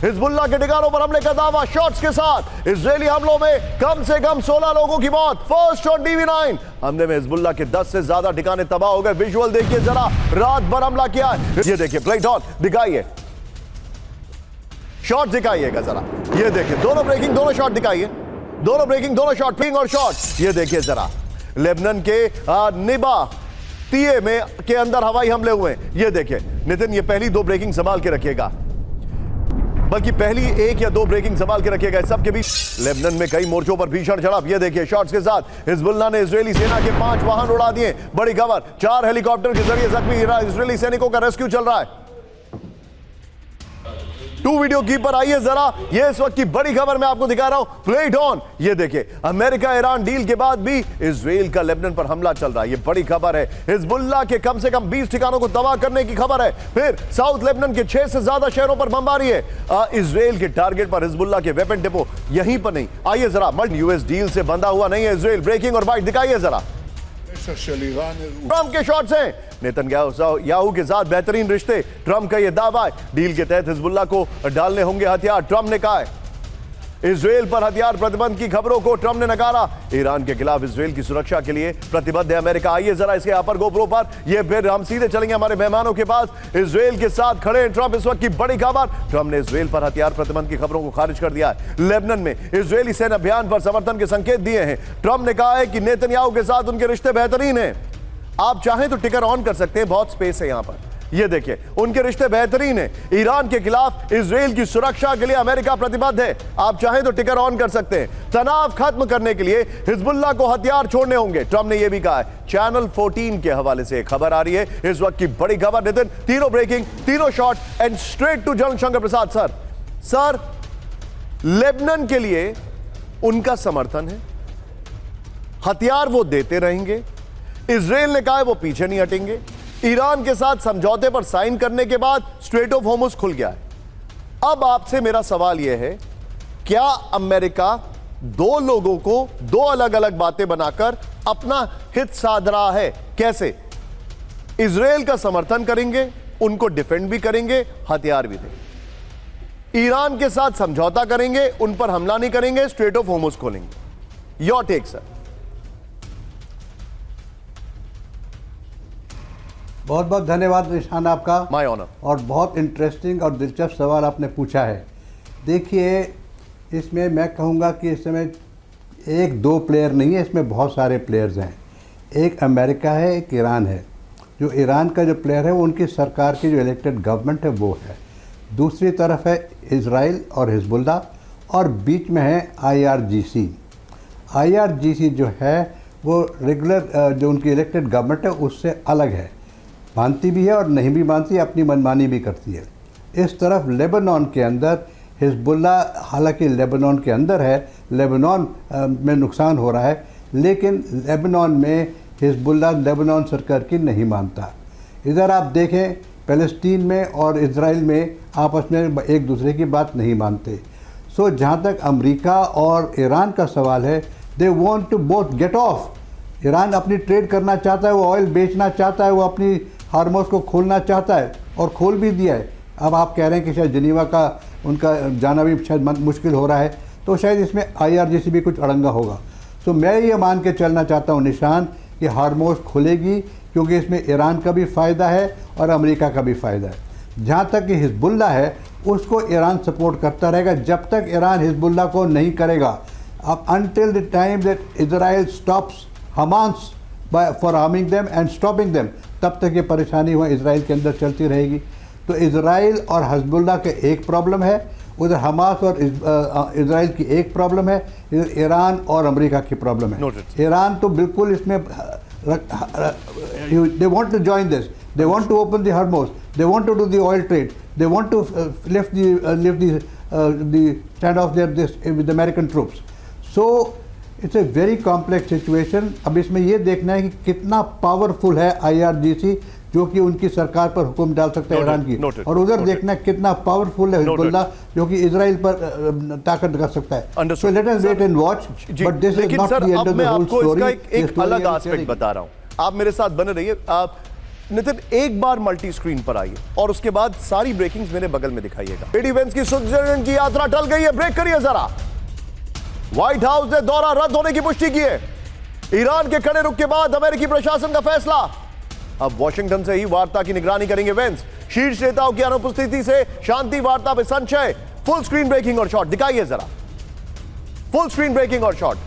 Hezbollah के ठिकानों पर हमले का दावा शॉट्स के साथ। इजरायली हमलों में कम से कम 16 लोगों की मौत। फर्स्ट ऑन टीवी9 हमले में हिजबुल्लाह के 10 से ज्यादा ठिकाने तबाह हो गए। विजुअल देखिए जरा, रात भर हमला किया है। ये देखिए प्लेट ऑन दिखाइए, शॉट दिखाइएगा जरा। ये देखिए दोनों ब्रेकिंग, दोनों शॉट दिखाइए, दोनों ब्रेकिंग, दोनों शॉट, पिंग और शॉट। ये देखिए जरा, लेबनान के निबा तीए में के अंदर हवाई हमले हुए। ये देखिए नितिन, ये पहली 2 ब्रेकिंग संभाल के रखिएगा, बल्कि पहली 1 या 2 ब्रेकिंग संभाल के रखिएगा। इस सब के बीच लेबनान में कई मोर्चों पर भीषण झड़प। ये देखिए शॉट्स के साथ हिजबुल्लाह ने इजरायली सेना के 5 वाहन उड़ा दिए। बड़ी खबर, 4 हेलीकॉप्टर के जरिए जख्मी इजरायली सैनिकों का रेस्क्यू चल रहा है। 2 वीडियो की पर आइए जरा, ये इस वक्त की बड़ी खबर मैं आपको दिखा रहा हूं। Plate on. ये देखिए अमेरिका ईरान डील के बाद भी इजराइल का लेबनान पर हमला चल रहा है। ये बड़ी खबर है। हिजबुल्लाह के कम से कम 20 ठिकानों को तबाह करने की खबर है। फिर साउथ लेबनान के 6 से ज्यादा शहरों पर बमबारी है। इजराइल के टारगेट पर हिजबुल्लाह के वेपन डिपो यहीं पर नहीं। आइए जरा, यूएस डील से बंधा हुआ नहीं है इजराइल। ब्रेकिंग और बाइट दिखाइए जरा। ट्रंप के शॉट्स हैं। नेतन्याहू के साथ बेहतरीन रिश्ते, ट्रंप का यह दावा है। डील के तहत हिजबुल्लाह को डालने होंगे हथियार, ट्रंप ने कहा है। इजराइल पर हथियार प्रतिबंध की खबरों को ट्रंप ने नकारा। ईरान के खिलाफ इजराइल की सुरक्षा के लिए प्रतिबद्ध है अमेरिका। आइए जरा इसके अपर गोप्रो पर, ये फिर हम सीधे चलेंगे हमारे मेहमानों के पास। इजराइल के साथ खड़े हैं ट्रंप। इस वक्त की बड़ी खबर, ट्रंप ने इजराइल पर हथियार प्रतिबंध की खबरों को खारिज कर दिया है। लेबनान में इजरायली सैन्य अभियान पर समर्थन के संकेत दिए हैं। ट्रंप ने कहा है कि नेतन्याहू के साथ उनके रिश्ते बेहतरीन हैं। आप चाहें तो टिकर ऑन कर सकते हैं, बहुत स्पेस है यहां पर। ये देखिए उनके रिश्ते बेहतरीन हैं। ईरान के खिलाफ इजराइल की सुरक्षा के लिए अमेरिका प्रतिबद्ध है। आप चाहें तो टिकर ऑन कर सकते हैं। तनाव खत्म करने के लिए हिजबुल्लाह को हथियार छोड़ने होंगे, ट्रंप ने यह भी कहा है। चैनल 14 के हवाले से खबर आ रही है इस वक्त की बड़ी खबर। नितिन, तीनों ब्रेकिंग, तीनों shot and straight to general Shankar Prasad. Sir, Lebanon के लिए उनका समर्थन है, हथियार वो देते रहेंगे। इजराइल ने कहा है वो पीछे नहीं हटेंगे। ईरान के साथ समझौते पर साइन करने के बाद स्ट्रेट ऑफ होर्मुज खुल गया है। अब आपसे मेरा सवाल यह है, क्या अमेरिका 2 लोगों को 2 अलग अलग बातें बनाकर अपना हित साध रहा है? कैसे? इजराइल का समर्थन करेंगे, उनको डिफेंड भी करेंगे, हथियार भी देंगे। ईरान के साथ समझौता करेंगे, उन पर हमला नहीं करेंगे, स्ट्रेट ऑफ होर्मुज खोलेंगे। Your take sir. बहुत बहुत धन्यवाद निशान आपका। My honour. और बहुत इंटरेस्टिंग और दिलचस्प सवाल आपने पूछा है। देखिए, इसमें मैं कहूँगा कि इस समय 1-2 प्लेयर नहीं है, इसमें बहुत सारे प्लेयर्स हैं। एक अमेरिका है, एक ईरान है। जो ईरान का जो प्लेयर है वो उनकी सरकार की जो इलेक्टेड गवर्नमेंट है वो है। दूसरी तरफ है इजराइल और हिजबुल्लाह, और बीच में है IRGC। IRGC जो है वो रेगुलर जो उनकी इलेक्टेड गवर्नमेंट है उससे अलग है, मानती भी है और नहीं भी मानती, अपनी मनमानी भी करती है। इस तरफ लेबनान के अंदर हिजबुल्लाह, हालांकि लेबनान के अंदर है, लेबनान में नुकसान हो रहा है, लेकिन लेबनान में हिजबुल्लाह लेबनान सरकार की नहीं मानता। इधर आप देखें, फ़लस्तीन में और इजराइल में आपस में एक दूसरे की बात नहीं मानते। सो जहाँ तक अमेरिका और ईरान का सवाल है, they want to both get off. Iran अपनी ट्रेड करना चाहता है, वो ऑयल बेचना चाहता है, वो अपनी हार्मोस को खोलना चाहता है और खोल भी दिया है। अब आप कह रहे हैं कि शायद जिनीवा का उनका जाना भी शायद मुश्किल हो रहा है, तो शायद इसमें IRGC भी कुछ अड़ंगा होगा। तो मैं ये मान के चलना चाहता हूँ निशान कि हार्मोस खुलेगी, क्योंकि इसमें ईरान का भी फ़ायदा है और अमेरिका का भी फ़ायदा है। जहाँ तक कि हिजबुल्लाह है, उसको ईरान सपोर्ट करता रहेगा जब तक ईरान हिजबुल्लाह को नहीं करेगा। अब until the time that Israel stops Hamas for harming them and stopping them, तब तक ये परेशानी वहाँ इजराइल के अंदर चलती रहेगी। तो इजराइल और हिजबुल्लाह के एक प्रॉब्लम है, उधर हमास और इजराइल की एक प्रॉब्लम है, इधर ईरान और अमेरिका की प्रॉब्लम है। ईरान तो बिल्कुल इसमें they want to join this, they want to open the Hormuz, they want to do the oil trade, they want to lift the standoff there this with American troops. So it's a very complex situation. अब इसमें यह देखना है कि कितना powerful है IRGC, जो कि उनकी सरकार पर हुक्म डाल सकता है ईरान की, और उधर देखना है कितना पावरफुल है हिजबुल्लाह, जो कि इजराइल पर ताकत कर सकता है। So let us wait and watch, but this is not the end of the whole story. एक अलग एस्पेक्ट बता रहा हूं, आप मेरे साथ बने रहिए। नितिन एक बार मल्टी स्क्रीन पर आइए और उसके बाद सारी ब्रेकिंग्स मेरे बगल में दिखाइएगा। जेडी वेंस की स्विट्जरलैंड की यात्रा टल गई है, ब्रेक करिए जरा। व्हाइट हाउस ने दौरा रद्द होने की पुष्टि की है। ईरान के कड़े रुख के बाद अमेरिकी प्रशासन का फैसला। अब वॉशिंगटन से ही वार्ता की निगरानी करेंगे वेंस। शीर्ष नेताओं की अनुपस्थिति से शांति वार्ता में संशय। फुल स्क्रीन ब्रेकिंग और शॉट दिखाइए जरा, फुल स्क्रीन ब्रेकिंग और शॉट।